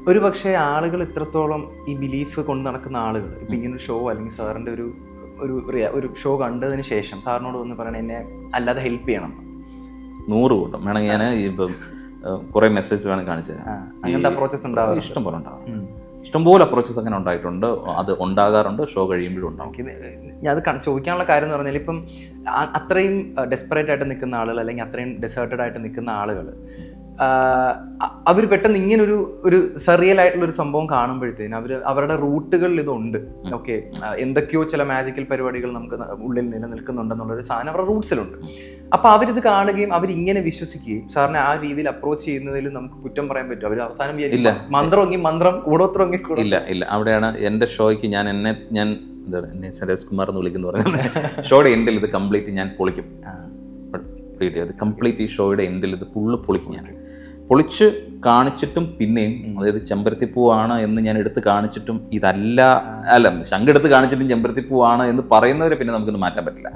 ഒരു പക്ഷേ ആളുകൾ ഇത്രത്തോളം ഈ ബിലീഫ് കൊണ്ട് നടക്കുന്ന ആളുകൾ ഇപ്പം ഇങ്ങനൊരു ഷോ അല്ലെങ്കിൽ സാറിൻ്റെ ഒരു ഷോ കണ്ടതിന് ശേഷം സാറിനോട് ഒന്ന് പറയണേ എന്നെ അല്ലാതെ ഹെൽപ്പ് ചെയ്യണം 100 കൂട്ടം വേണമെങ്കിൽ ഞാൻ ഇപ്പം കുറേ മെസ്സേജ് വേണം കാണിച്ചു തരാം. അങ്ങനത്തെ അപ്രോച്ചസ് ഉണ്ടാവും, ഇഷ്ടം പോലെ ഉണ്ടാവും, ഇഷ്ടംപോലെ അപ്രോച്ചസ് അങ്ങനെ ഉണ്ടായിട്ടുണ്ട്, അത് ഉണ്ടാകാറുണ്ട്, ഷോ കഴിയുമ്പോഴും ഉണ്ടാവും. ഞാൻ അത് ചോദിക്കാനുള്ള കാര്യം എന്ന് പറഞ്ഞാൽ ഇപ്പം അത്രയും ഡെസ്പറേറ്റ് ആയിട്ട് നിൽക്കുന്ന ആളുകൾ അല്ലെങ്കിൽ അത്രയും ഡെസേർട്ടഡ് ആയിട്ട് നിൽക്കുന്ന ആളുകൾ അവർ പെട്ടെന്ന് ഇങ്ങനൊരു സറിയൽ ആയിട്ടുള്ളൊരു സംഭവം കാണുമ്പോഴത്തേന് അവരുടെ റൂട്ടുകളിൽ ഇതുണ്ട്. ഓക്കെ, എന്തൊക്കെയോ ചില മാജിക്കൽ പരിപാടികൾ നമുക്ക് ഉള്ളിൽ നിലനിൽക്കുന്നുണ്ടെന്നുള്ളൊരു സാധനം അവരുടെ റൂട്ട്സിലുണ്ട്. അപ്പോൾ അവരിത് കാണുകയും അവരിങ്ങനെ വിശ്വസിക്കുകയും സാറിനെ ആ രീതിയിൽ അപ്രോച്ച് ചെയ്യുന്നതിൽ നമുക്ക് കുറ്റം പറയാൻ പറ്റും. അവർ അവസാനം മന്ത്രം കൂടോത്രങ്ങി ഇല്ല അവിടെയാണ് എൻ്റെ ഷോയ്ക്ക് എന്നെ സുരേഷ് കുമാർ എന്ന് വിളിക്കുന്നു പറഞ്ഞാൽ ഷോയുടെ എൻഡിൽ ഇത് കംപ്ലീറ്റ് ഞാൻ പൊളിക്കും. അത് കംപ്ലീറ്റ് ഈ ഷോയുടെ എൻഡിൽ ഇത് പൊളിക്കും. ഞാൻ പൊളിച്ച് കാണിച്ചിട്ടും പിന്നെയും, അതായത് ചെമ്പരത്തിപ്പൂവാണ് എന്ന് ഞാൻ എടുത്ത് കാണിച്ചിട്ടും ശങ്കെടുത്ത് കാണിച്ചിട്ടും ചെമ്പരത്തിപ്പൂവാണ് എന്ന് പറയുന്നവരെ പിന്നെ നമുക്കൊന്നും മാറ്റാൻ പറ്റില്ല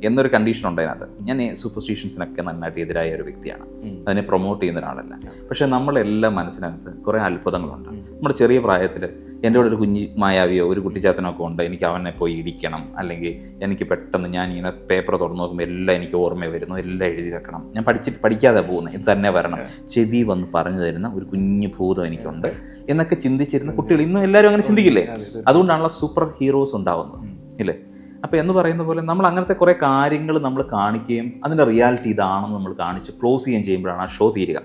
എന്നൊരു കണ്ടീഷൻ ഉണ്ട് അതിനകത്ത്. ഞാൻ ഈ സൂപ്പർസ്റ്റിഷൻസിനൊക്കെ നന്നായിട്ട് എതിരായ ഒരു വ്യക്തിയാണ്, അതിനെ പ്രൊമോട്ട് ചെയ്യുന്ന ഒരാളല്ല. പക്ഷേ നമ്മളെല്ലാം മനസ്സിനകത്ത് കുറേ അത്ഭുതങ്ങളുണ്ട്. നമ്മുടെ ചെറിയ പ്രായത്തിൽ എൻ്റെ കൂടെ ഒരു കുഞ്ഞി മായാവിയോ ഒരു കുട്ടിച്ചാത്തനൊക്കെ ഉണ്ട്, എനിക്ക് അവനെ പോയി ഇടിക്കണം, അല്ലെങ്കിൽ എനിക്ക് പെട്ടെന്ന് ഞാൻ ഇങ്ങനെ പേപ്പർ തുറന്നു നോക്കുമ്പോൾ എല്ലാം എനിക്ക് ഓർമ്മ വരുന്നു, എല്ലാം എഴുതി വെക്കണം, ഞാൻ പഠിക്കാതെ പോകുന്നത്, ഇത് തന്നെ വരണം, ചെവി വന്ന് പറഞ്ഞു തരുന്ന ഒരു കുഞ്ഞു ഭൂതം എനിക്കുണ്ട് എന്നൊക്കെ ചിന്തിച്ചിരുന്ന കുട്ടികൾ ഇന്നും എല്ലാവരും അങ്ങനെ ചിന്തിക്കില്ലേ? അതുകൊണ്ടാണല്ലോ സൂപ്പർ ഹീറോസ് ഉണ്ടാവുന്നത് ഇല്ലേ? അപ്പോൾ എന്ന് പറയുന്ന പോലെ നമ്മൾ അങ്ങനത്തെ കുറേ കാര്യങ്ങൾ നമ്മൾ കാണിക്കുകയും അതിൻ്റെ റിയാലിറ്റി ഇതാണെന്ന് നമ്മൾ കാണിച്ച് ക്ലോസ് ചെയ്യുകയും ചെയ്യുമ്പോഴാണ് ആ ഷോ തീരുക.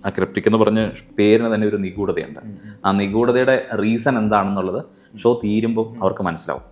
ആ ക്രിപ്റ്റിക് എന്ന് പറഞ്ഞ പേരിന് തന്നെ ഒരു നിഗൂഢതയുണ്ട്. ആ നിഗൂഢതയുടെ റീസൺ എന്താണെന്നുള്ളത് ഷോ തീരുമ്പോൾ അവർക്ക് മനസ്സിലാവും.